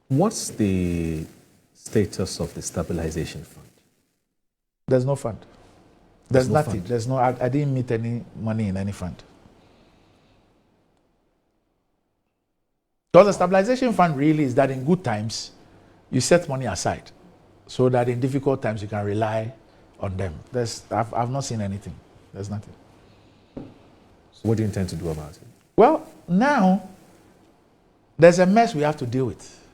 What's the status of the stabilization fund? There's no fund. There's no nothing. Fund. There's no. I didn't meet any money in any fund. So the stabilization fund really is that in good times, you set money aside, so that in difficult times you can rely on them. I've not seen anything. There's nothing. So what do you intend to do about it? Well, now there's a mess we have to deal with,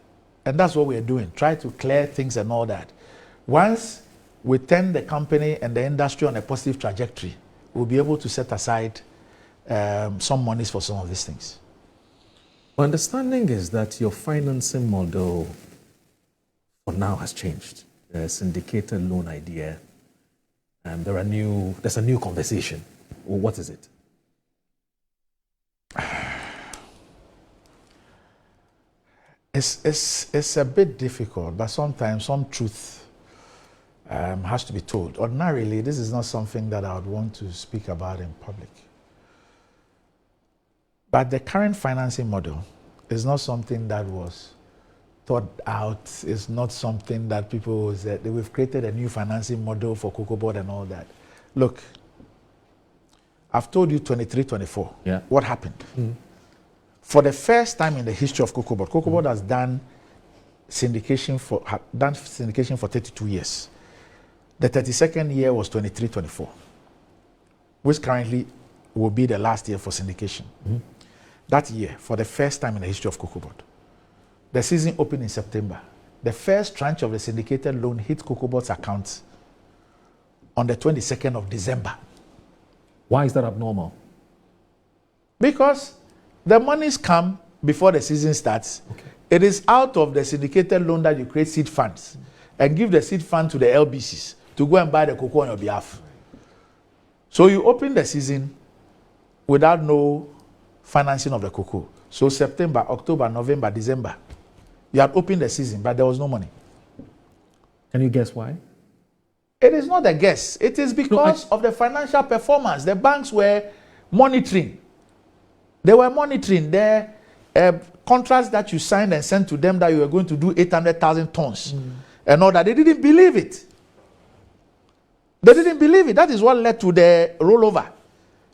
and that's what we're doing. Try to clear things and all that. Once we turn the company and the industry on a positive trajectory, we'll be able to set aside some monies for some of these things. My understanding is that your financing model for now has changed. The syndicated loan idea, there's a new conversation. Well, what is it? It's a bit difficult, but sometimes some truth has to be told. Ordinarily, this is not something that I would want to speak about in public. But the current financing model is not something that was thought out. It's not something that people said, we've created a new financing model for COCOBOD and all that. Look, I've told you 23, 24. Yeah. What happened? For the first time in the history of COCOBOD, COCOBOD has done syndication for 32 years. The 32nd year was 23, 24, which currently will be the last year for syndication. That year, for the first time in the history of COCOBOD, the season opened in September. The first tranche of the syndicated loan hit COCOBOD's account on the 22nd of December. Why is that abnormal? Because the monies come before the season starts. Okay. It is out of the syndicated loan that you create seed funds and give the seed fund to the LBCs to go and buy the cocoa on your behalf. So you open the season without no financing of the cocoa. So September, October, November, December, you had opened the season, but there was no money. Can you guess why? It is not a guess. It is because of the financial performance. The banks were monitoring. They were monitoring the contracts that you signed and sent to them that you were going to do 800,000 tons and all that. They didn't believe it. They didn't believe it. That is what led to the rollover.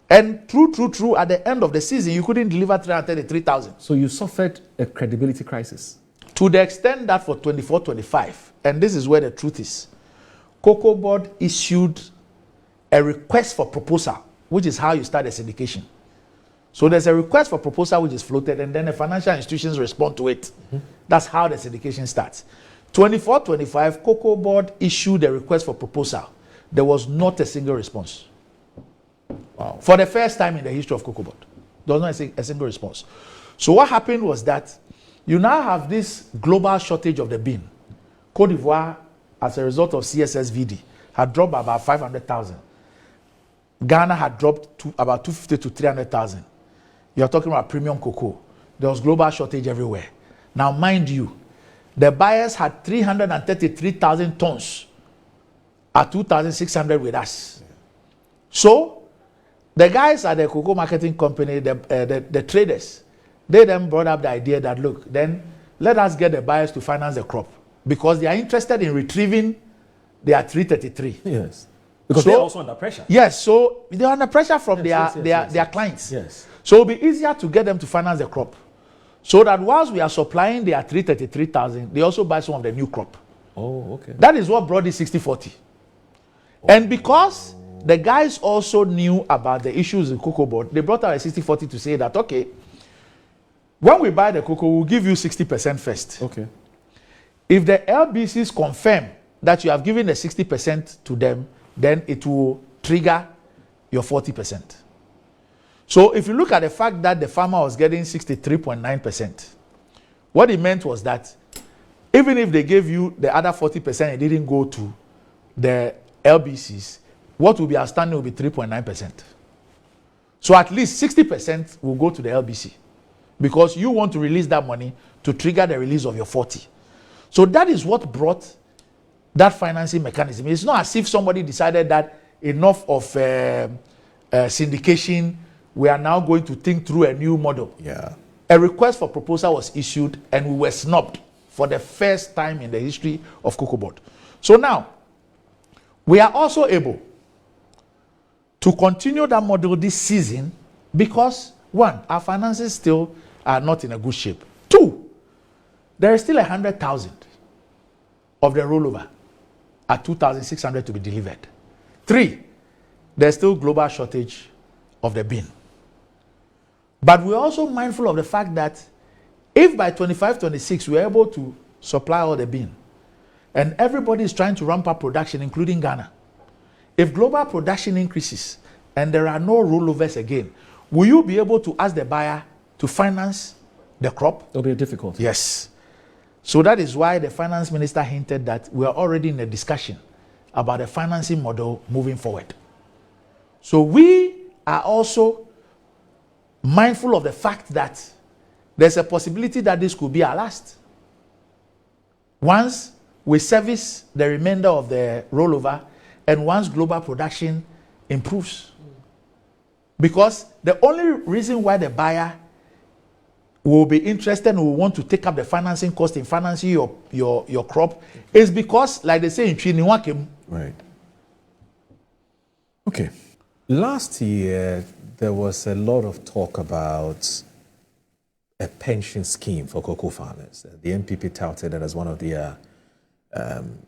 And true, at the end of the season, you couldn't deliver 333,000. So you suffered a credibility crisis? To the extent that for 24-25, and this is where the truth is, COCOBOD issued a request for proposal, which is how you start a syndication. So there's a request for proposal which is floated, and then the financial institutions respond to it. That's how the syndication starts. 24-25, COCOBOD issued a request for proposal. There was not a single response. Wow. For the first time in the history of COCOBOD, there was not a single response. So what happened was that you now have this global shortage of the bean. Côte d'Ivoire, as a result of CSSVD, had dropped by about 500,000. Ghana had dropped to about 250 to 300,000. You're talking about premium cocoa. There was global shortage everywhere. Now, mind you, the buyers had 333,000 tons at 2,600 with us. So, the guys at the cocoa marketing company, the traders, they then brought up the idea that, look, then let us get the buyers to finance the crop because they are interested in retrieving their 333. Yes. Because they're also under pressure. Yes, so they're under pressure from their clients. Yes. So it'll be easier to get them to finance the crop. So that whilst we are supplying their 333,000, they also buy some of the new crop. Oh, okay. That is what brought the 60-40. And because the guys also knew about the issues in COCOBOD, they brought out a 60-40 to say that, okay, when we buy the cocoa, we'll give you 60% first. Okay. If the LBCs confirm that you have given the 60% to them, then it will trigger your 40%. So if you look at the fact that the farmer was getting 63.9%, what it meant was that even if they gave you the other 40%, it didn't go to the LBCs, what will be outstanding will be 3.9%. So at least 60% will go to the LBC because you want to release that money to trigger the release of your 40. So that is what brought that financing mechanism. It's not as if somebody decided that enough of syndication, we are now going to think through a new model. Yeah. A request for proposal was issued and we were snubbed for the first time in the history of COCOBOD. So now, we are also able to continue that model this season because, one, our finances still are not in a good shape. Two, there is still 100,000 of the rollover at 2,600 to be delivered. Three, there's still global shortage of the bin. But we're also mindful of the fact that if by 25-26 we're able to supply all the bin, and everybody is trying to ramp up production, including Ghana, if global production increases and there are no rollovers again, will you be able to ask the buyer to finance the crop? It'll be a difficult. Yes. So that is why the finance minister hinted that we are already in a discussion about a financing model moving forward. So we are also mindful of the fact that there's a possibility that this could be our last. Once we service the remainder of the rollover and once global production improves. Because the only reason why the buyer will be interested and will want to take up the financing cost in financing your crop is because, like they say in Chiniwakim. Right. Okay. Last year, there was a lot of talk about a pension scheme for cocoa farmers. The NPP touted that as one of their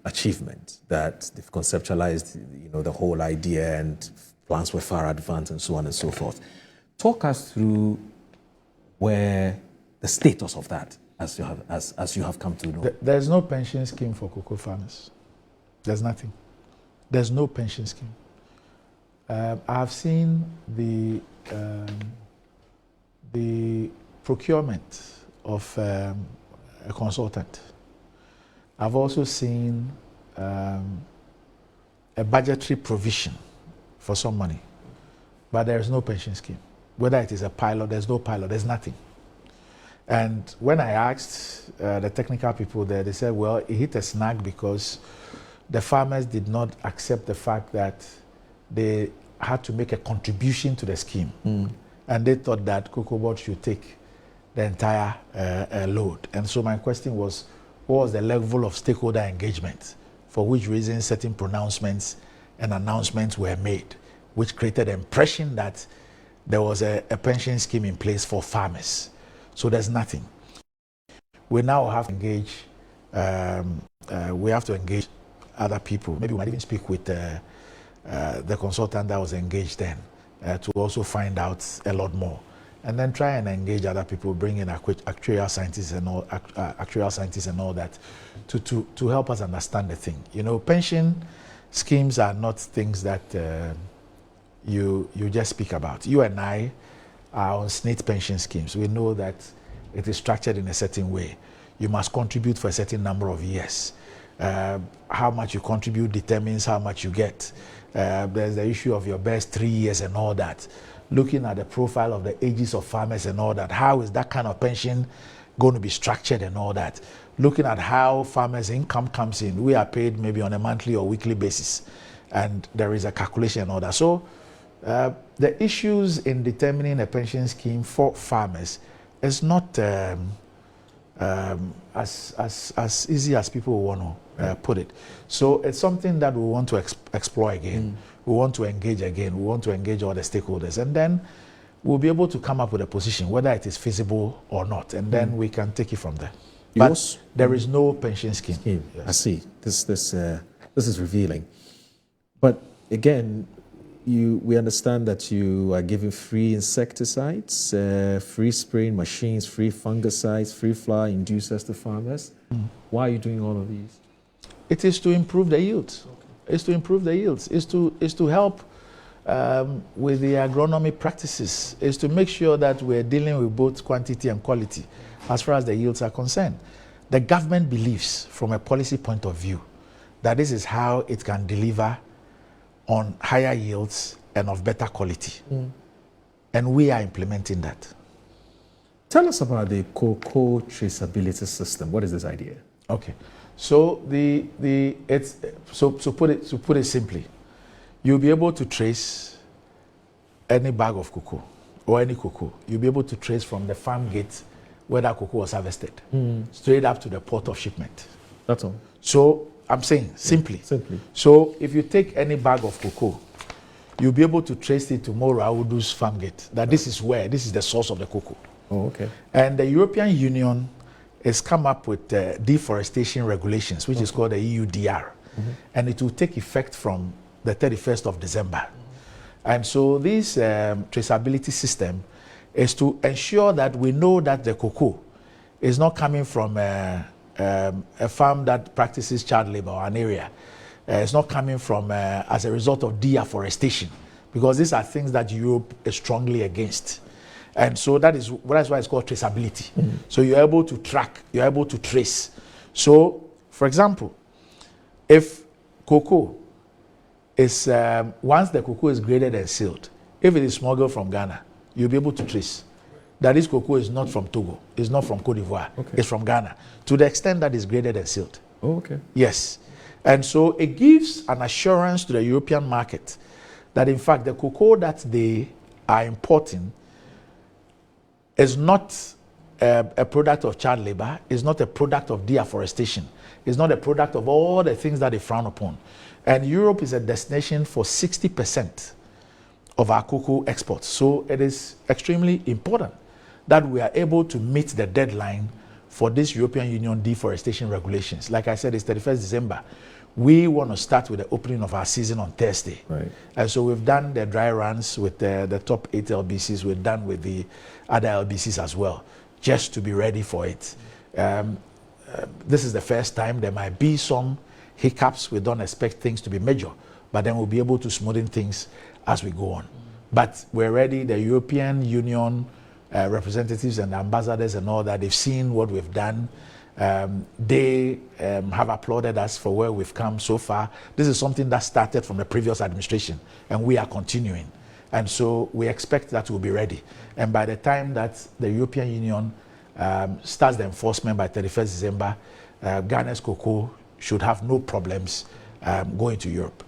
achievements, that they've conceptualized, the whole idea and plans were far advanced and so on and so forth. Talk us through where the status of that, as you have come to know. There's no pension scheme for cocoa farmers. There's nothing. There's no pension scheme. I've seen the procurement of a consultant. I've also seen a budgetary provision for some money, but there is no pension scheme. Whether it is a pilot, there's no pilot, there's nothing. And when I asked the technical people there, they said, well, it hit a snag because the farmers did not accept the fact that they had to make a contribution to the scheme. And they thought that COCOBOD should take the entire load. And so my question was, what was the level of stakeholder engagement, for which reason certain pronouncements and announcements were made, which created the impression that there was a pension scheme in place for farmers. So there's nothing. We now have to engage, other people. Maybe we might even speak with the consultant that was engaged then to also find out a lot more. And then try and engage other people, bring in actuarial scientists and all that to help us understand the thing. Pension schemes are not things that you just speak about. You and I are on SNIT pension schemes. We know that it is structured in a certain way. You must contribute for a certain number of years. How much you contribute determines how much you get. There's the issue of your best 3 years and all that. Looking at the profile of the ages of farmers and all that. How is that kind of pension going to be structured and all that? Looking at how farmers' income comes in. We are paid maybe on a monthly or weekly basis. And there is a calculation and all that. So the issues in determining a pension scheme for farmers is not as easy as people want to put it. So it's something that we want to explore again. We want to engage again. We want to engage all the stakeholders. And then we'll be able to come up with a position, whether it is feasible or not. And then we can take it from there. But there is no pension scheme. Yes. I see. This is revealing. But again, we understand that you are giving free insecticides, free spraying machines, free fungicides, free flower inducers to farmers. Why are you doing all of these? It is to improve the yields. Okay. It's to improve the yields. It's to help with the agronomy practices. It's to make sure that we're dealing with both quantity and quality as far as the yields are concerned. The government believes, from a policy point of view, that this is how it can deliver on higher yields and of better quality. And we are implementing that. Tell us about the cocoa traceability system. What is this idea? Okay. So to put it simply, you'll be able to trace any bag of cocoa or any cocoa. You'll be able to trace from the farm gate where that cocoa was harvested, straight up to the port of shipment. That's all. So I'm saying simply. Simply. So if you take any bag of cocoa, you'll be able to trace it to Mora Audu's farm gate. That this is the source of the cocoa. Oh, okay. And the European Union has come up with deforestation regulations, which is called the EUDR. And it will take effect from the 31st of December. And so this traceability system is to ensure that we know that the cocoa is not coming from a farm that practices child labor or an area. It's not coming from as a result of deforestation, because these are things that Europe is strongly against. And so that's why it's called traceability. So you're able to track, you're able to trace. So, for example, if cocoa is, once the cocoa is graded and sealed, if it is smuggled from Ghana, you'll be able to trace that this cocoa is not from Togo, it's not from Cote d'Ivoire, it's from Ghana, to the extent that it's graded and sealed. Oh, okay. Yes. And so it gives an assurance to the European market that, in fact, the cocoa that they are importing is not a product of child labor, is not a product of deforestation, is not a product of all the things that they frown upon. And Europe is a destination for 60% of our cocoa exports. So it is extremely important that we are able to meet the deadline for this European Union deforestation regulations. Like I said, it's 31st December. We want to start with the opening of our season on Thursday. Right. And so we've done the dry runs with the top 8 LBCs. We've done with the other LBCs as well, just to be ready for it. This is the first time. There might be some hiccups. We don't expect things to be major, but then we'll be able to smoothen things as we go on. But we're ready. The European Union representatives and ambassadors and all that, they've seen what we've done. They have applauded us for where we've come so far. This is something that started from the previous administration, and we are continuing. And so we expect that we'll be ready. And by the time that the European Union starts the enforcement by 31st December, Ghana's cocoa should have no problems going to Europe.